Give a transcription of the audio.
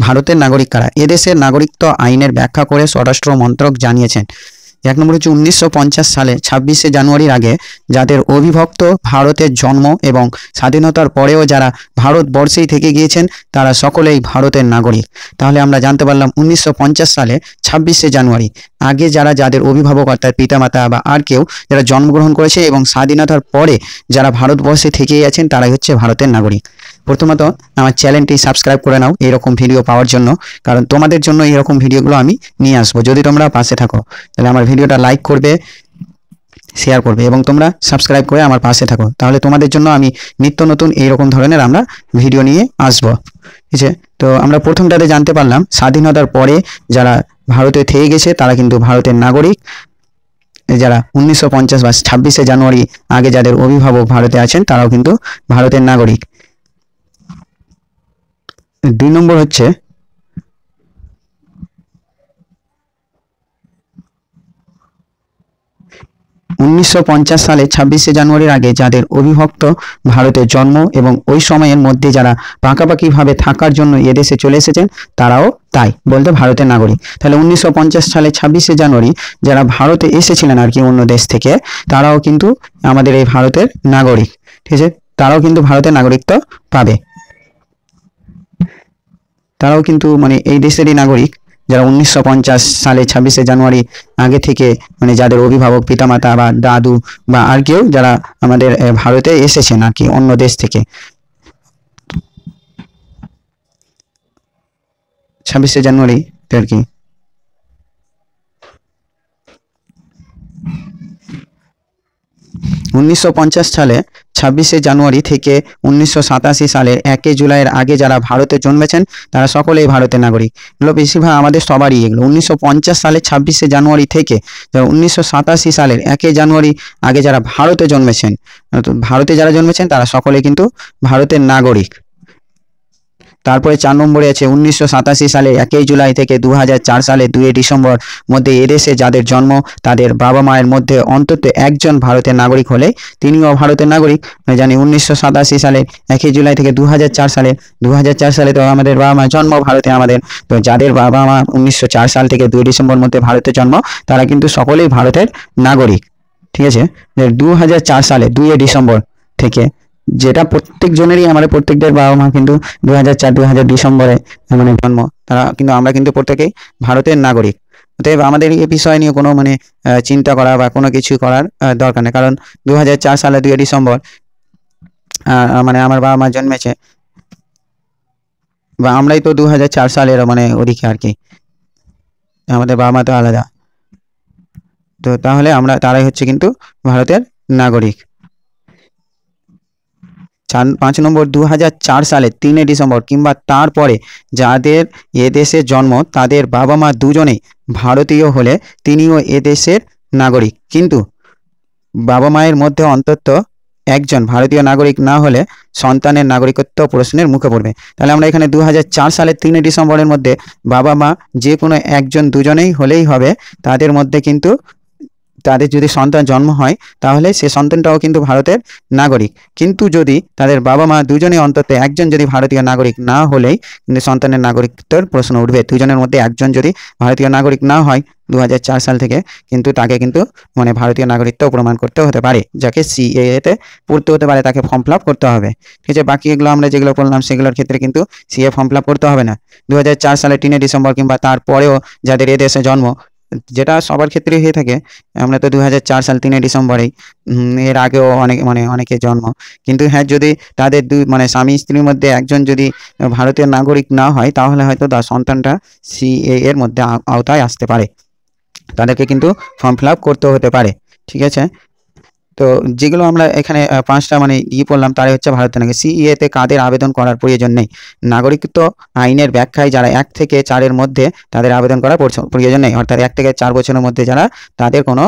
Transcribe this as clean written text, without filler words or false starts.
ভারতের নাগরিক কারা? এদেশের নাগরিকত্ব আইনের ব্যাখ্যা করে স্বরাষ্ট্র মন্ত্রক জানিয়েছেন, 1 নম্বর হচ্ছে 1950 সালে 26শে জানুয়ারির আগে যাদের অবিভক্ত ভারতের জন্ম এবং স্বাধীনতার পরেও যারা ভারতবর্ষেই থেকে গিয়েছেন তারা সকলেই ভারতের নাগরিক। তাহলে আমরা জানতে পারলাম 1950 সালে 26শে জানুয়ারি আগে যাদের অভিভাবক অর্থাৎ পিতামাতা বা আর কেউ যারা জন্মগ্রহণ করেছে এবং স্বাধীনতার পরে যারা ভারতবর্ষে থেকেই আছেন তারাই হচ্ছে ভারতের নাগরিক। প্রথমত আমার চ্যানেলটি সাবস্ক্রাইব করে নাও এরকম ভিডিও পাওয়ার জন্য, কারণ তোমাদের জন্য এরকম ভিডিওগুলো আমি নিয়ে আসবো। যদি তোমরা পাশে থাকো তাহলে আমার ভিডিওটা লাইক করবে, শেয়ার করবে এবং তোমরা সাবস্ক্রাইব করে আমার পাশে থাকো, তাহলে তোমাদের জন্য আমি নিত্য নতুন এইরকম ধরনের আমরা ভিডিও নিয়ে আসবো। ঠিক আছে, তো আমরা প্রথমটাতে জানতে পারলাম স্বাধীনতার পরে যারা ভারতে থেকে গেছে তারা কিন্তু ভারতের নাগরিক। যারা 1950 বা 26শে জানুয়ারি আগে যাদের অভিভাবক ভারতে আছেন তারাও কিন্তু ভারতের নাগরিক। 2 নম্বর হচ্ছে 1950 সালে 26শে জানুয়ারির আগে যাদের অবিভক্ত ভারতে জন্ম এবং ওই সময়ের মধ্যে যারা পাকাপাকিভাবে থাকার জন্য এদেশে চলে এসেছেন তারাও তাই বলতে ভারতের নাগরিক। তাহলে 1950 সালে 26শে জানুয়ারি যারা ভারতে এসেছিলেন আর কি অন্য দেশ থেকে তারাও কিন্তু আমাদের এই ভারতের নাগরিক। ঠিক আছে, তারাও কিন্তু ভারতের নাগরিকত্ব পাবে, তারাও কিন্তু মানে এই দেশেরই নাগরিক যারা 1950 সালে 26শে জানুয়ারি আগে থেকে মানে যাদের অভিভাবক পিতামাতা বা দাদু বা আর কেউ যারা আমাদের ভারতে এসেছেন আর কি অন্য দেশ থেকে। 26শে জানুয়ারি আর কি 1950 সালে 26শে জানুয়ারি থেকে 1987 সালের 1 জুলাইয়ের আগে যারা ভারতে জন্মেছেন তারা সকলেই ভারতের নাগরিক। এগুলো বেশিরভাগ আমাদের সবারই এগুলো 1950 সালে 26শে জানুয়ারি থেকে 1987 সালের 1 জানুয়ারি আগে যারা ভারতে জন্মেছেন, ভারতে যারা জন্মেছেন তারা সকলে কিন্তু ভারতের নাগরিক। তারপরে 4 নম্বরে আছে 1987 সালে 1 জুলাই থেকে 2004 সালে 2 ডিসেম্বর মধ্যে এদেশে যাদের জন্ম তাদের বাবা মায়ের মধ্যে অন্তত একজন ভারতের নাগরিক হলে তিনিও ভারতের নাগরিক। জানি 1987 সালে 1 জুলাই থেকে 2004 সালে তো আমাদের বাবা মা জন্ম ভারতে আমাদের, তো যাদের বাবা মা 1904 সাল থেকে 2 ডিসেম্বর মধ্যে ভারতে জন্ম তারা কিন্তু সকলেই ভারতের নাগরিক। ঠিক আছে, 2004 সালে 2 ডিসেম্বর থেকে যেটা প্রত্যেক জনেরই আমাদের প্রত্যেকদের বাবা মা কিন্তু 2004 ডিসেম্বরে মানে জন্ম, তারা কিন্তু আমরা কিন্তু প্রত্যেকেই ভারতের নাগরিক। অতএব আমাদের এই বিষয় নিয়ে কোনো মানে চিন্তা করা বা কোনো কিছু করার দরকার নেই, কারণ 2004 সালে 2 ডিসেম্বর মানে আমার বাবা মা জন্মেছে বা আমরাই তো 2004 সালের মানে ওদিকে আর কি, আমাদের বাবা মা তো আলাদা, তো তাহলে আমরা তারাই হচ্ছে কিন্তু ভারতের নাগরিক। 5 নম্বর 2004 সালে 3 ডিসেম্বর কিংবা তারপরে যাদের এদেশে জন্ম তাদের বাবা মা দুজনেই ভারতীয় হলে তিনিও এদেশের নাগরিক, কিন্তু বাবা মায়ের মধ্যে অন্তত একজন ভারতীয় নাগরিক না হলে সন্তানের নাগরিকত্ব প্রশ্নের মুখে পড়বে। তাহলে আমরা এখানে 2004 সালের 3 ডিসেম্বরের মধ্যে বাবা মা যে কোনো একজন দুজনেই হলেই হবে, তাদের মধ্যে কিন্তু তাদের যদি সন্তান জন্ম হয় তাহলে সে সন্তানটাও কিন্তু ভারতের নাগরিক। কিন্তু যদি তাদের বাবা মা দুজনে অন্তত একজন যদি ভারতীয় নাগরিক না হলেই কিন্তু সন্তানের নাগরিকত্বের প্রশ্ন উঠবে। দুজনের মধ্যে একজন যদি ভারতীয় নাগরিক না হয় 2004 সাল থেকে, কিন্তু তাকে কিন্তু মানে ভারতীয় নাগরিকত্ব প্রমাণ করতে হতে পারে, যাকে সিএএতে পড়তে হতে পারে, তাকে ফর্ম ফিল আপ করতে হবে। ঠিক আছে, বাকি এগুলো আমরা যেগুলো বললাম সেগুলোর ক্ষেত্রে কিন্তু সিএ ফর্ম ফিল আপ করতে হবে না। 2004 সালে 3 ডিসেম্বর কিংবা তারপরেও যাদের এদেশে জন্ম, যেটা সবার ক্ষেত্রেই হয়ে থাকে, আমরা তো 2004 সাল 3 ডিসেম্বরেই, এর আগেও অনেকের জন্ম, কিন্তু হ্যাঁ যদি তাদের মানে স্বামী স্ত্রীর মধ্যে একজন যদি ভারতীয় নাগরিক না হয় তাহলে হয়তো তার সন্তানটা সিএ এর মধ্যে আওতায় আসতে পারে, তাদেরকে কিন্তু ফর্ম ফিল আপ করতে হতে পারে। ঠিক আছে, তো যেগুলো আমরা এখানে 5টা মানে পড়লাম তারাই হচ্ছে ভারতের নাগরিক। সিএতে কাদের আবেদন করার প্রয়োজন নেই? নাগরিকত্ব আইনের ব্যাখ্যায় যারা 1 থেকে 4 এর মধ্যে তাদের আবেদন করার প্রয়োজন নেই, অর্থাৎ 1 থেকে 4 বছরের মধ্যে যারা, তাদের কোনো